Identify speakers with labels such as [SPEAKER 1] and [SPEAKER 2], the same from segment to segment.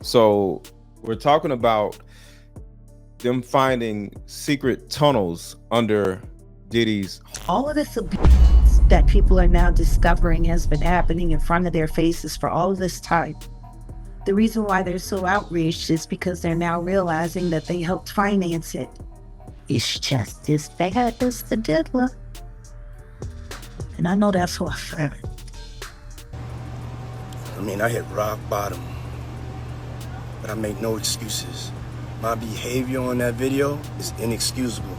[SPEAKER 1] So we're talking about them finding secret tunnels under Diddy's.
[SPEAKER 2] All of this abuse that people are now discovering has been happening in front of their faces for all of this time. The reason why they're so outraged is because they're now realizing that they helped finance it. It's just as bad as the diddler. And I know that's what I found.
[SPEAKER 3] I hit rock bottom, but I make no excuses. My behavior on that video is inexcusable.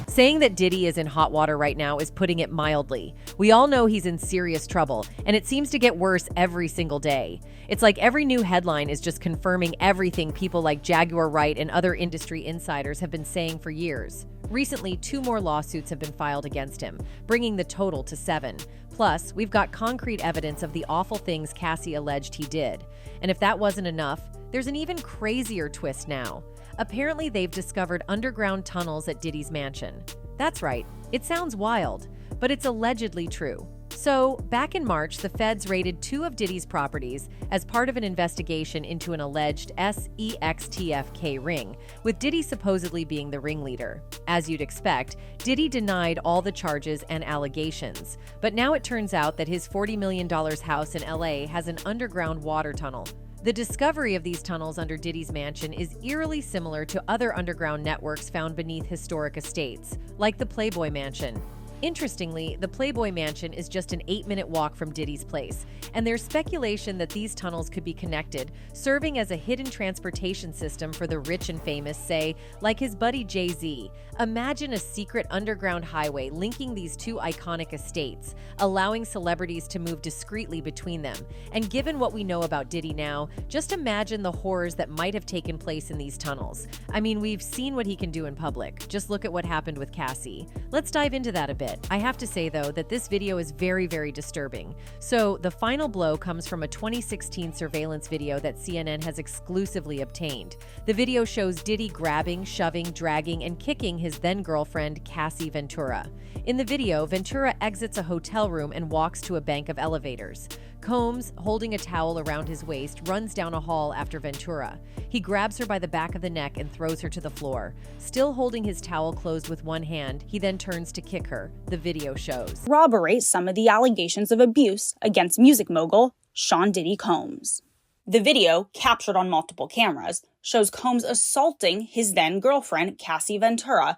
[SPEAKER 4] Saying that Diddy is in hot water right now is putting it mildly. We all know he's in serious trouble, and it seems to get worse every single day. It's like every new headline is just confirming everything people like Jaguar Wright and other industry insiders have been saying for years. Recently, 2 more lawsuits have been filed against him, bringing the total to 7. Plus, we've got concrete evidence of the awful things Cassie alleged he did. And if that wasn't enough, there's an even crazier twist now. Apparently, they've discovered underground tunnels at Diddy's mansion. That's right, it sounds wild, but it's allegedly true. So, back in March, the feds raided 2 of Diddy's properties as part of an investigation into an alleged S3x ring, with Diddy supposedly being the ringleader. As you'd expect, Diddy denied all the charges and allegations, but now it turns out that his $40 million house in LA has an underground water tunnel. The discovery of these tunnels under Diddy's mansion is eerily similar to other underground networks found beneath historic estates, like the Playboy Mansion. Interestingly, the Playboy Mansion is just an 8-minute walk from Diddy's place, and there's speculation that these tunnels could be connected, serving as a hidden transportation system for the rich and famous, say, like his buddy Jay-Z. Imagine a secret underground highway linking these 2 iconic estates, allowing celebrities to move discreetly between them. And given what we know about Diddy now, just imagine the horrors that might have taken place in these tunnels. We've seen what he can do in public. Just look at what happened with Cassie. Let's dive into that a bit. I have to say, though, that this video is very, very disturbing. So, the final blow comes from a 2016 surveillance video that CNN has exclusively obtained. The video shows Diddy grabbing, shoving, dragging, and kicking his then-girlfriend, Cassie Ventura. In the video, Ventura exits a hotel room and walks to a bank of elevators. Combs, holding a towel around his waist, runs down a hall after Ventura. He grabs her by the back of the neck and throws her to the floor. Still holding his towel closed with one hand, he then turns to kick her, the video shows.
[SPEAKER 5] Corroborate some of the allegations of abuse against music mogul Sean Diddy Combs. The video, captured on multiple cameras, shows Combs assaulting his then-girlfriend, Cassie Ventura.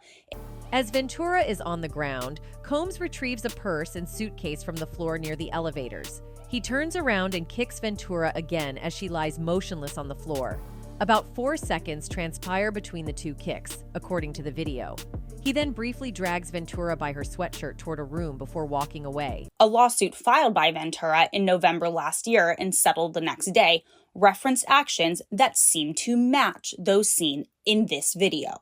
[SPEAKER 4] As Ventura is on the ground, Combs retrieves a purse and suitcase from the floor near the elevators. He turns around and kicks Ventura again as she lies motionless on the floor. About 4 seconds transpire between the 2 kicks, according to the video. He then briefly drags Ventura by her sweatshirt toward a room before walking away.
[SPEAKER 5] A lawsuit filed by Ventura in November last year and settled the next day referenced actions that seem to match those seen in this video.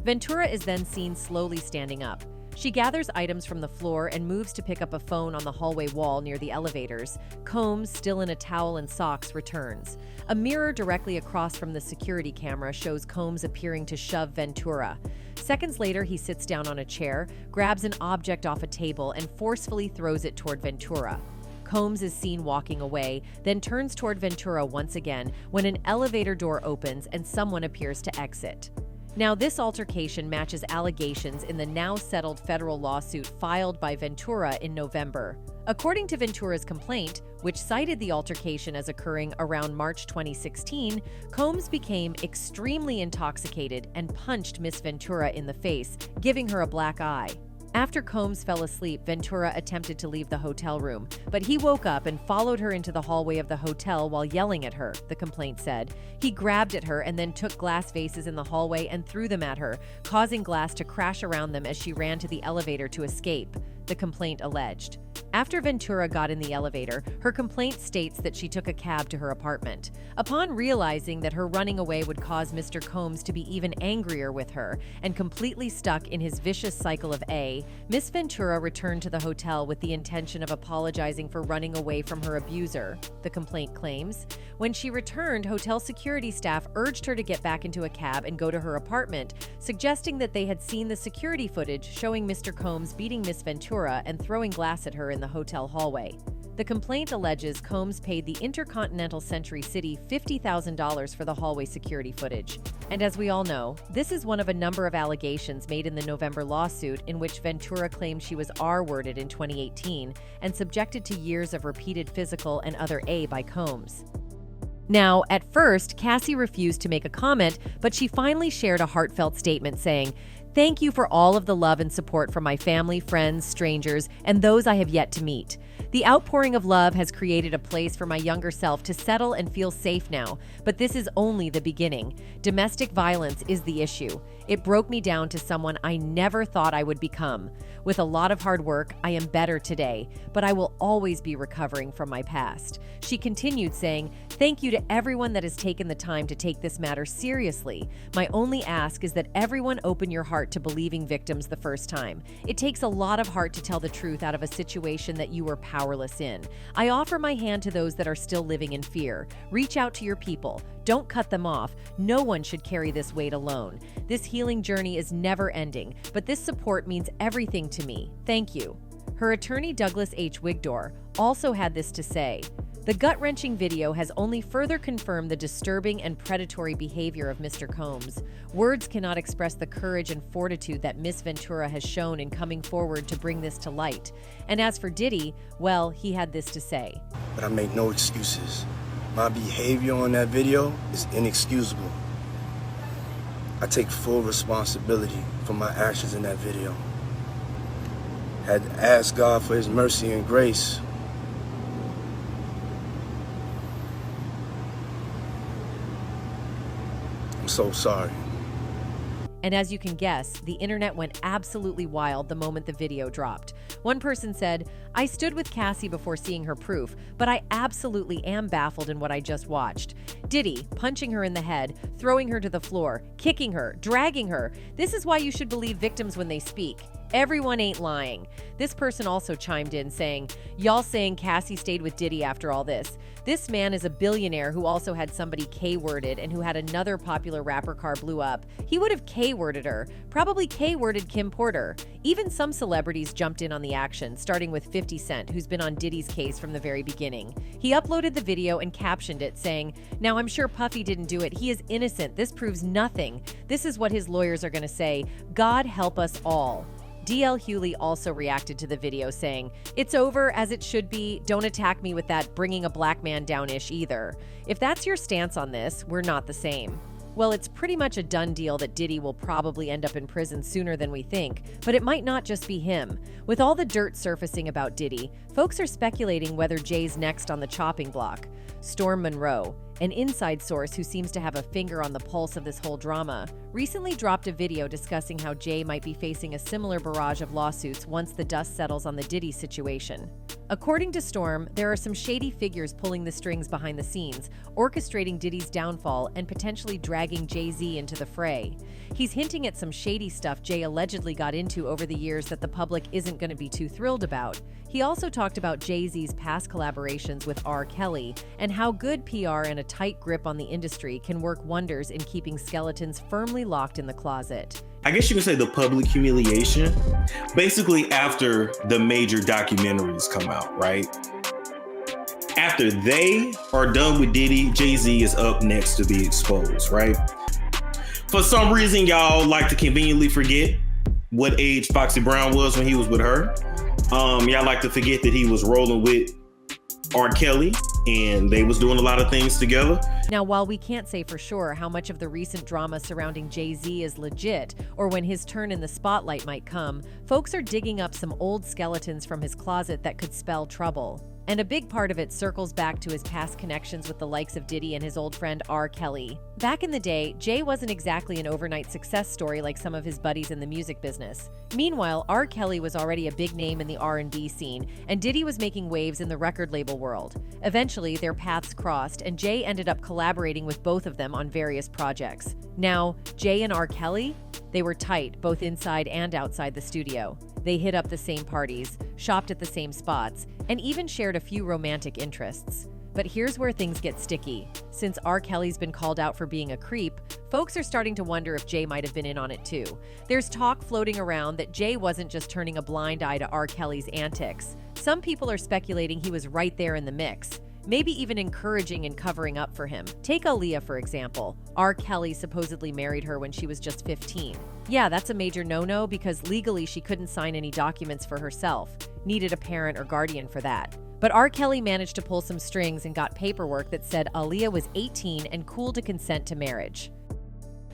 [SPEAKER 4] Ventura is then seen slowly standing up. She gathers items from the floor and moves to pick up a phone on the hallway wall near the elevators. Combs, still in a towel and socks, returns. A mirror directly across from the security camera shows Combs appearing to shove Ventura. Seconds later, he sits down on a chair, grabs an object off a table, and forcefully throws it toward Ventura. Combs is seen walking away, then turns toward Ventura once again when an elevator door opens and someone appears to exit. Now, this altercation matches allegations in the now-settled federal lawsuit filed by Ventura in November. According to Ventura's complaint, which cited the altercation as occurring around March 2016, Combs became extremely intoxicated and punched Miss Ventura in the face, giving her a black eye. After Combs fell asleep, Ventura attempted to leave the hotel room, but he woke up and followed her into the hallway of the hotel while yelling at her, the complaint said. He grabbed at her and then took glass vases in the hallway and threw them at her, causing glass to crash around them as she ran to the elevator to escape, the complaint alleged. After Ventura got in the elevator, her complaint states that she took a cab to her apartment. Upon realizing that her running away would cause Mr. Combs to be even angrier with her and completely stuck in his vicious cycle of Miss Ventura returned to the hotel with the intention of apologizing for running away from her abuser, the complaint claims. When she returned, hotel security staff urged her to get back into a cab and go to her apartment, suggesting that they had seen the security footage showing Mr. Combs beating Miss Ventura and throwing glass at her in the hotel hallway. The complaint alleges Combs paid the Intercontinental Century City $50,000 for the hallway security footage. And as we all know, this is one of a number of allegations made in the November lawsuit in which Ventura claimed she was R-worded in 2018 and subjected to years of repeated physical and other A by Combs. Now, at first, Cassie refused to make a comment, but she finally shared a heartfelt statement saying, "Thank you for all of the love and support from my family, friends, strangers, and those I have yet to meet. The outpouring of love has created a place for my younger self to settle and feel safe now, but this is only the beginning. Domestic violence is the issue. It broke me down to someone I never thought I would become. With a lot of hard work, I am better today, but I will always be recovering from my past." She continued saying, "Thank you to everyone that has taken the time to take this matter seriously. My only ask is that everyone open your heart to believing victims the first time. It takes a lot of heart to tell the truth out of a situation that you were powerless in. I offer my hand to those that are still living in fear. Reach out to your people. Don't cut them off. No one should carry this weight alone. This healing journey is never ending, but this support means everything to me. Thank you." Her attorney Douglas H. Wigdor also had this to say. The gut-wrenching video has only further confirmed the disturbing and predatory behavior of Mr. Combs. Words cannot express the courage and fortitude that Miss Ventura has shown in coming forward to bring this to light. And as for Diddy, well, he had this to say.
[SPEAKER 3] But I make no excuses. My behavior on that video is inexcusable. I take full responsibility for my actions in that video. Had to ask God for his mercy and grace. I'm so sorry.
[SPEAKER 4] And as you can guess, the internet went absolutely wild the moment the video dropped. One person said, "I stood with Cassie before seeing her proof, but I absolutely am baffled in what I just watched. Diddy punching her in the head, throwing her to the floor, kicking her, dragging her. This is why you should believe victims when they speak. Everyone ain't lying." This person also chimed in saying, "Y'all saying Cassie stayed with Diddy after all this. This man is a billionaire who also had somebody K-worded and who had another popular rapper car blew up. He would have K-worded her, probably K-worded Kim Porter." Even some celebrities jumped in on the action, starting with 50 Cent, who's been on Diddy's case from the very beginning. He uploaded the video and captioned it saying, "Now I'm sure Puffy didn't do it. He is innocent. This proves nothing. This is what his lawyers are going to say. God help us all." DL Hughley also reacted to the video saying, "It's over as it should be. Don't attack me with that bringing a black man down-ish either. If that's your stance on this, we're not the same." Well, it's pretty much a done deal that Diddy will probably end up in prison sooner than we think, but it might not just be him. With all the dirt surfacing about Diddy, folks are speculating whether Jay's next on the chopping block. Storm Monroe, an inside source who seems to have a finger on the pulse of this whole drama, recently dropped a video discussing how Jay might be facing a similar barrage of lawsuits once the dust settles on the Diddy situation. According to Storm, there are some shady figures pulling the strings behind the scenes, orchestrating Diddy's downfall and potentially dragging Jay-Z into the fray. He's hinting at some shady stuff Jay allegedly got into over the years that the public isn't going to be too thrilled about. He also talked about Jay-Z's past collaborations with R. Kelly and how good PR and a tight grip on the industry can work wonders in keeping skeletons firmly locked in the closet.
[SPEAKER 6] I guess you could say the public humiliation, basically after the major documentaries come out, right? After they are done with Diddy, Jay-Z is up next to be exposed, right? For some reason, y'all like to conveniently forget what age Foxy Brown was when he was with her. Y'all like to forget that he was rolling with R. Kelly and they was doing a lot of things together.
[SPEAKER 4] Now, while we can't say for sure how much of the recent drama surrounding Jay-Z is legit or when his turn in the spotlight might come, folks are digging up some old skeletons from his closet that could spell trouble. And a big part of it circles back to his past connections with the likes of Diddy and his old friend R. Kelly. Back in the day, Jay wasn't exactly an overnight success story like some of his buddies in the music business. Meanwhile, R. Kelly was already a big name in the R&B scene, and Diddy was making waves in the record label world. Eventually, their paths crossed, and Jay ended up collaborating with both of them on various projects. Now, Jay and R. Kelly? They were tight, both inside and outside the studio. They hit up the same parties, shopped at the same spots, and even shared a few romantic interests. But here's where things get sticky. Since R. Kelly's been called out for being a creep, folks are starting to wonder if Jay might have been in on it too. There's talk floating around that Jay wasn't just turning a blind eye to R. Kelly's antics. Some people are speculating he was right there in the mix, maybe even encouraging and covering up for him. Take Aaliyah, for example. R. Kelly supposedly married her when she was just 15. Yeah, that's a major no-no because legally she couldn't sign any documents for herself, needed a parent or guardian for that. But R. Kelly managed to pull some strings and got paperwork that said Aaliyah was 18 and cool to consent to marriage.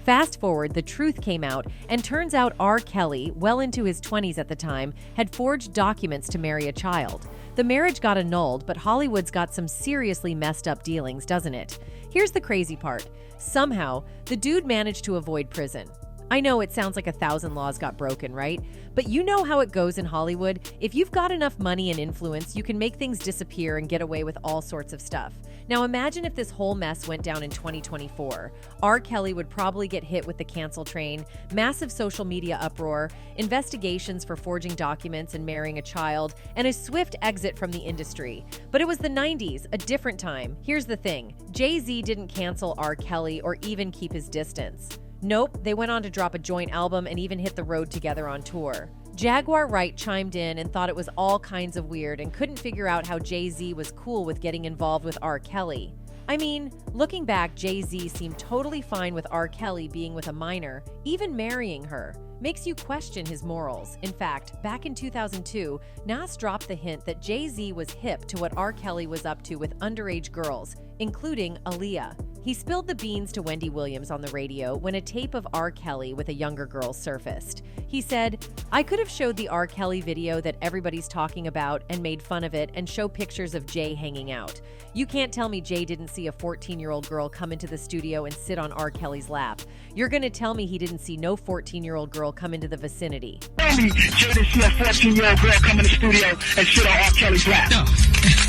[SPEAKER 4] Fast forward, the truth came out, and turns out R. Kelly, well into his 20s at the time, had forged documents to marry a child. The marriage got annulled, but Hollywood's got some seriously messed up dealings, doesn't it? Here's the crazy part. Somehow, the dude managed to avoid prison. I know it sounds like 1,000 laws got broken, right? But you know how it goes in Hollywood. If you've got enough money and influence, you can make things disappear and get away with all sorts of stuff. Now imagine if this whole mess went down in 2024. R. Kelly would probably get hit with the cancel train, massive social media uproar, investigations for forging documents and marrying a child, and a swift exit from the industry. But it was the 90s, a different time. Here's the thing. Jay-Z didn't cancel R. Kelly or even keep his distance. Nope, they went on to drop a joint album and even hit the road together on tour. Jaguar Wright chimed in and thought it was all kinds of weird and couldn't figure out how Jay-Z was cool with getting involved with R. Kelly. I mean, looking back, Jay-Z seemed totally fine with R. Kelly being with a minor, even marrying her. Makes you question his morals. In fact, back in 2002, Nas dropped the hint that Jay-Z was hip to what R. Kelly was up to with underage girls, including Aaliyah. He spilled the beans to Wendy Williams on the radio when a tape of R. Kelly with a younger girl surfaced. He said, "I could have showed the R. Kelly video that everybody's talking about and made fun of it and show pictures of Jay hanging out. You can't tell me Jay didn't see a 14-year-old girl come into the studio and sit on R. Kelly's lap. You're gonna tell me he didn't see no 14-year-old girl come into the vicinity."
[SPEAKER 7] Tell me Jay didn't see a 14-year-old girl come in the studio and sit on R. Kelly's lap. No.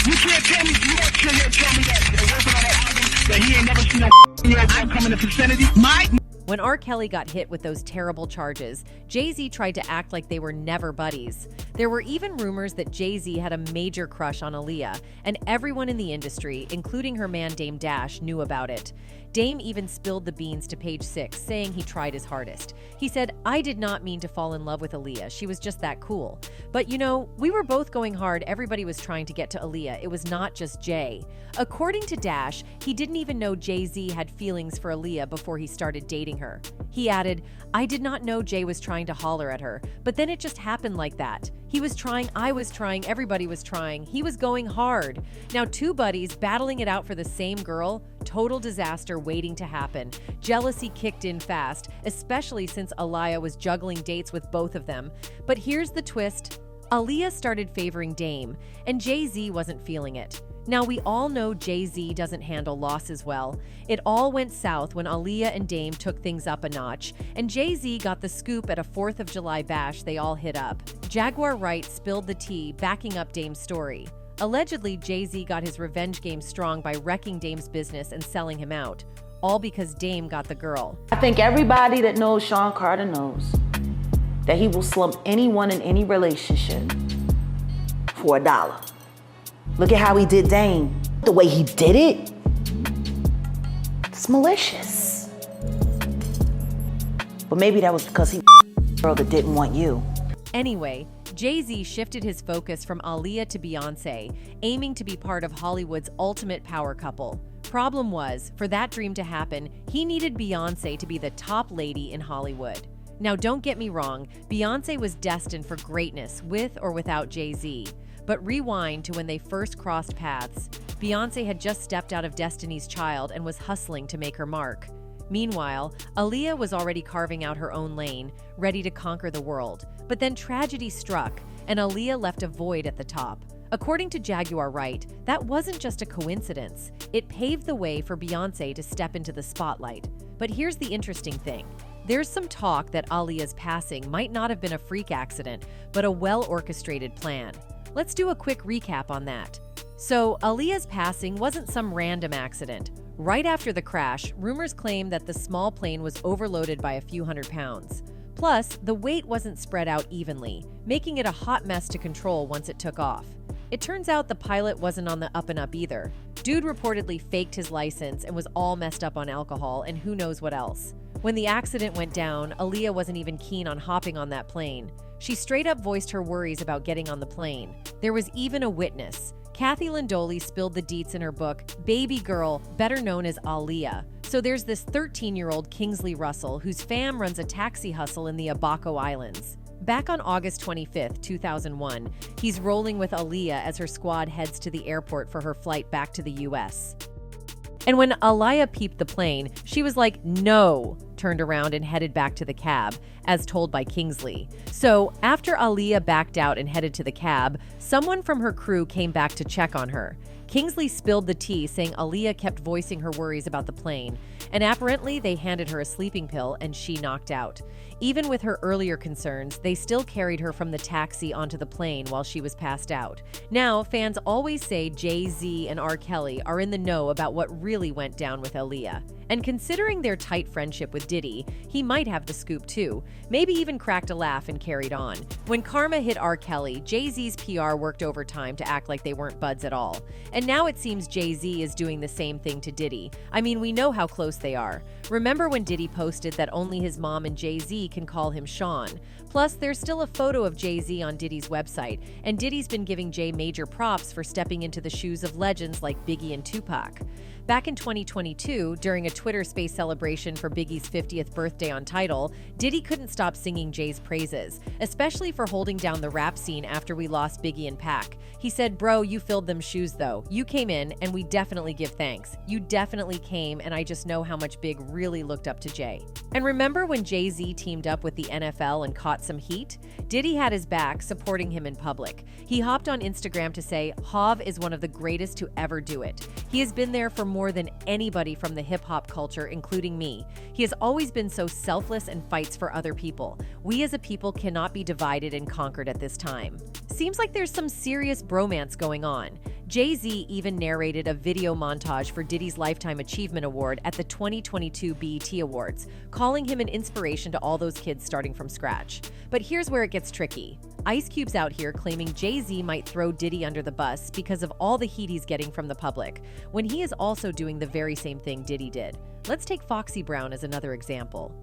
[SPEAKER 7] You can't tell me, you don't sit here and tell me that working on that album that he ain't never seen no 14-year-old girl come in the vicinity.
[SPEAKER 4] When R. Kelly got hit with those terrible charges, Jay-Z tried to act like they were never buddies. There were even rumors that Jay-Z had a major crush on Aaliyah, and everyone in the industry, including her man Dame Dash, knew about it. Dame even spilled the beans to Page Six, saying he tried his hardest. He said, "I did not mean to fall in love with Aaliyah. She was just that cool. But you know, we were both going hard. Everybody was trying to get to Aaliyah. It was not just Jay." According to Dash, he didn't even know Jay-Z had feelings for Aaliyah before he started dating her. He added, "I did not know Jay was trying to holler at her, but then it just happened like that. He was trying, I was trying, everybody was trying. He was going hard." Now, two buddies battling it out for the same girl, total disaster waiting to happen. Jealousy kicked in fast, especially since Aaliyah was juggling dates with both of them. But here's the twist. Aaliyah started favoring Dame, and Jay-Z wasn't feeling it. Now, we all know Jay-Z doesn't handle losses well. It all went south when Aaliyah and Dame took things up a notch, and Jay-Z got the scoop at a 4th of July bash they all hit up. Jaguar Wright spilled the tea, backing up Dame's story. Allegedly, Jay-Z got his revenge game strong by wrecking Dame's business and selling him out, all because Dame got the girl.
[SPEAKER 8] I think everybody that knows Sean Carter knows that he will slump anyone in any relationship for $1. Look at how he did Dame. The way he did it, it's malicious. But maybe that was because he a girl that didn't want you.
[SPEAKER 4] Anyway, Jay-Z shifted his focus from Aaliyah to Beyonce, aiming to be part of Hollywood's ultimate power couple. Problem was, for that dream to happen, he needed Beyonce to be the top lady in Hollywood. Now, don't get me wrong, Beyonce was destined for greatness with or without Jay-Z. But rewind to when they first crossed paths. Beyonce had just stepped out of Destiny's Child and was hustling to make her mark. Meanwhile, Aaliyah was already carving out her own lane, ready to conquer the world. But then tragedy struck, and Aaliyah left a void at the top. According to Jaguar Wright, that wasn't just a coincidence. It paved the way for Beyonce to step into the spotlight. But here's the interesting thing. There's some talk that Aaliyah's passing might not have been a freak accident, but a well-orchestrated plan. Let's do a quick recap on that. So, Aaliyah's passing wasn't some random accident. Right after the crash, rumors claim that the small plane was overloaded by a few hundred pounds. Plus, the weight wasn't spread out evenly, making it a hot mess to control once it took off. It turns out the pilot wasn't on the up and up either. Dude reportedly faked his license and was all messed up on alcohol and who knows what else. When the accident went down, Aaliyah wasn't even keen on hopping on that plane. She straight up voiced her worries about getting on the plane. There was even a witness. Kathy Lindoli spilled the deets in her book, Baby Girl, better known as Aaliyah. So there's this 13-year-old Kingsley Russell whose fam runs a taxi hustle in the Abaco Islands. Back on August 25, 2001, he's rolling with Aaliyah as her squad heads to the airport for her flight back to the US. And when Aaliyah peeped the plane, she was like, no, turned around and headed back to the cab, as told by Kingsley. So after Aaliyah backed out and headed to the cab, someone from her crew came back to check on her. Kingsley spilled the tea, saying Aaliyah kept voicing her worries about the plane, and apparently they handed her a sleeping pill and she knocked out. Even with her earlier concerns, they still carried her from the taxi onto the plane while she was passed out. Now, fans always say Jay-Z and R. Kelly are in the know about what really went down with Aaliyah. And considering their tight friendship with Diddy, he might have the scoop too. Maybe even cracked a laugh and carried on. When karma hit R. Kelly, Jay-Z's PR worked overtime to act like they weren't buds at all. And now it seems Jay-Z is doing the same thing to Diddy. I mean, we know how close they are. Remember when Diddy posted that only his mom and Jay-Z can call him Sean? Plus, there's still a photo of Jay-Z on Diddy's website, and Diddy's been giving Jay major props for stepping into the shoes of legends like Biggie and Tupac. Back in 2022, during a Twitter Space celebration for Biggie's 50th birthday on Tidal, Diddy couldn't stop singing Jay's praises, especially for holding down the rap scene after we lost Biggie and Pac. He said, bro, you filled them shoes though. You came in, and we definitely give thanks. You definitely came, and I just know how much Big really looked up to Jay. And remember when Jay-Z teamed up with the NFL and caught some heat? Diddy had his back, supporting him in public. He hopped on Instagram to say, Hav is one of the greatest to ever do it. He has been there for more than anybody from the hip-hop culture, including me. He has always been so selfless and fights for other people. We as a people cannot be divided and conquered at this time. Seems like there's some serious bromance going on. Jay-Z even narrated a video montage for Diddy's Lifetime Achievement Award at the 2022 BET Awards, calling him an inspiration to all those kids starting from scratch. But here's where it gets tricky. Ice Cube's out here claiming Jay-Z might throw Diddy under the bus because of all the heat he's getting from the public, when he is also doing the very same thing Diddy did. Let's take Foxy Brown as another example.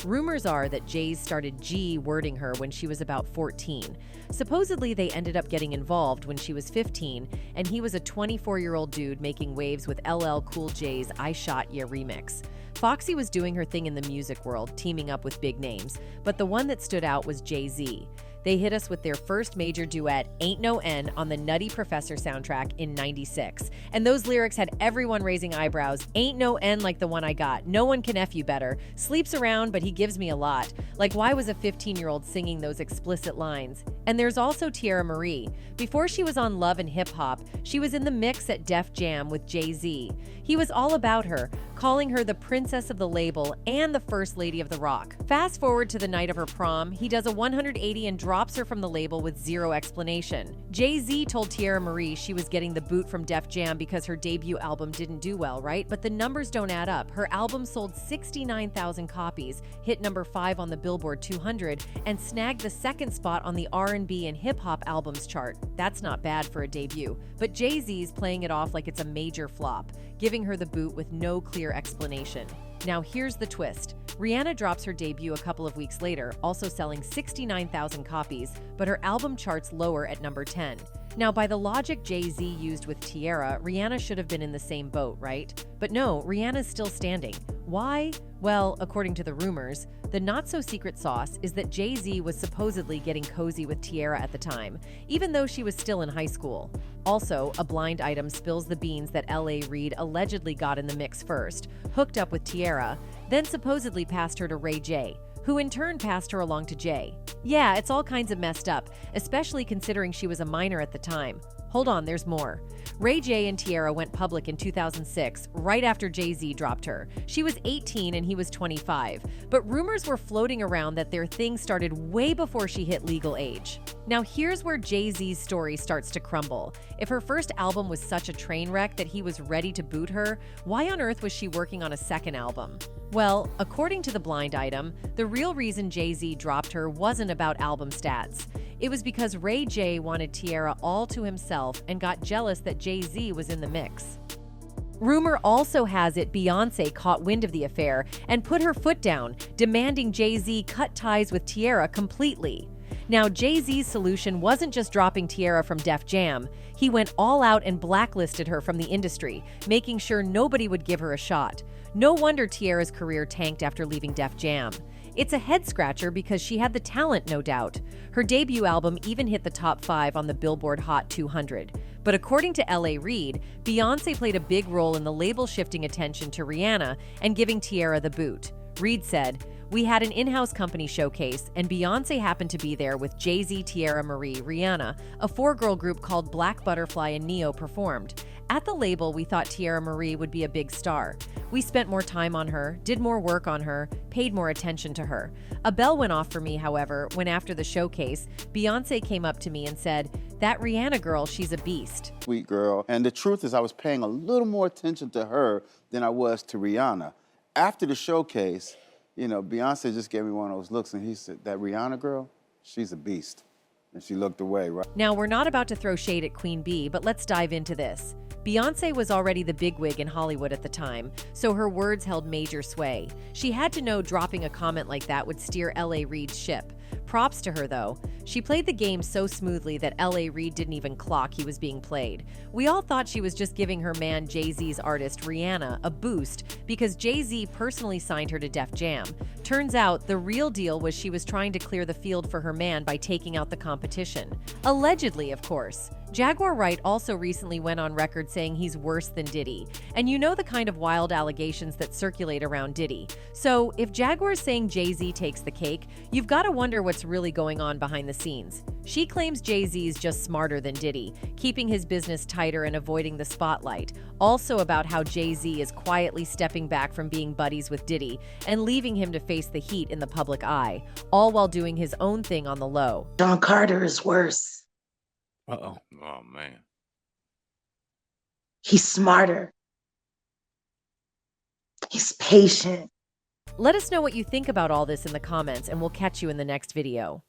[SPEAKER 4] Rumors are that Jay's started G-wording her when she was about 14. Supposedly, they ended up getting involved when she was 15, and he was a 24-year-old dude making waves with LL Cool J's I Shot Ya remix. Foxy was doing her thing in the music world, teaming up with big names, but the one that stood out was Jay-Z. They hit us with their first major duet, Ain't No N, on the Nutty Professor soundtrack in '96. And those lyrics had everyone raising eyebrows. Ain't no N like the one I got. No one can F you better. Sleeps around, but he gives me a lot. Like, why was a 15-year-old singing those explicit lines? And there's also Tierra Marie. Before she was on Love and Hip Hop, she was in the mix at Def Jam with Jay-Z. He was all about her, calling her the princess of the label and the first lady of the rock. Fast forward to the night of her prom, he does a 180 and drops her from the label with zero explanation. Jay-Z told Tierra Marie she was getting the boot from Def Jam because her debut album didn't do well, right? But the numbers don't add up. Her album sold 69,000 copies, hit number 5 on the Billboard 200, and snagged the second spot on the R&B and hip-hop albums chart. That's not bad for a debut. But Jay-Z's playing it off like it's a major flop, giving her the boot with no clear explanation. Now here's the twist. Rihanna drops her debut a couple of weeks later, also selling 69,000 copies, but her album charts lower at number 10. Now, by the logic Jay-Z used with Tierra, Rihanna should have been in the same boat, right? But no, Rihanna's still standing. Why? Well, according to the rumors, the not-so-secret sauce is that Jay-Z was supposedly getting cozy with Tierra at the time, even though she was still in high school. Also, a blind item spills the beans that L.A. Reid allegedly got in the mix first, hooked up with Tierra, then supposedly passed her to Ray J, who in turn passed her along to Jay. Yeah, it's all kinds of messed up, especially considering she was a minor at the time. Hold on, there's more. Ray J and Tierra went public in 2006, right after Jay-Z dropped her. She was 18 and he was 25, but rumors were floating around that their thing started way before she hit legal age. Now here's where Jay-Z's story starts to crumble. If her first album was such a train wreck that he was ready to boot her, why on earth was she working on a second album? Well, according to the blind item, the real reason Jay-Z dropped her wasn't about album stats. It was because Ray J wanted Tierra all to himself and got jealous that Jay-Z was in the mix. Rumor also has it Beyoncé caught wind of the affair and put her foot down, demanding Jay-Z cut ties with Tierra completely. Now, Jay-Z's solution wasn't just dropping Tierra from Def Jam. He went all out and blacklisted her from the industry, making sure nobody would give her a shot. No wonder Tierra's career tanked after leaving Def Jam. It's a head-scratcher because she had the talent, no doubt. Her debut album even hit the top 5 on the Billboard Hot 200. But according to L.A. Reid, Beyoncé played a big role in the label shifting attention to Rihanna and giving Tierra the boot. Reid said, "We had an in-house company showcase, and Beyoncé happened to be there with Jay-Z, Tierra Marie, Rihanna. A 4-girl group called Black Butterfly and Neo performed. At the label, we thought Tierra Marie would be a big star. We spent more time on her, did more work on her, paid more attention to her. A bell went off for me, however, when after the showcase, Beyoncé came up to me and said, 'That Rihanna girl, she's a beast.'"
[SPEAKER 9] Sweet girl. And the truth is I was paying a little more attention to her than I was to Rihanna. After the showcase, you know, Beyonce just gave me one of those looks and he said, "That Rihanna girl, she's a beast." And she looked away, right?
[SPEAKER 4] Now, we're not about to throw shade at Queen Bee, but let's dive into this. Beyoncé was already the bigwig in Hollywood at the time, so her words held major sway. She had to know dropping a comment like that would steer L.A. Reid's ship. Props to her, though. She played the game so smoothly that L.A. Reid didn't even clock he was being played. We all thought she was just giving her man Jay-Z's artist Rihanna a boost because Jay-Z personally signed her to Def Jam. Turns out the real deal was she was trying to clear the field for her man by taking out the competition. Allegedly, of course. Jaguar Wright also recently went on record saying he's worse than Diddy. And you know the kind of wild allegations that circulate around Diddy. So if Jaguar's saying Jay-Z takes the cake, you've got to wonder what's really going on behind the scenes. She claims Jay-Z's just smarter than Diddy, keeping his business tighter and avoiding the spotlight. Also about how Jay-Z is quietly stepping back from being buddies with Diddy and leaving him to face the heat in the public eye, all while doing his own thing on the low.
[SPEAKER 8] Sean Carter is worse.
[SPEAKER 1] Uh-oh. Oh, man.
[SPEAKER 8] He's smarter. He's patient.
[SPEAKER 4] Let us know what you think about all this in the comments, and we'll catch you in the next video.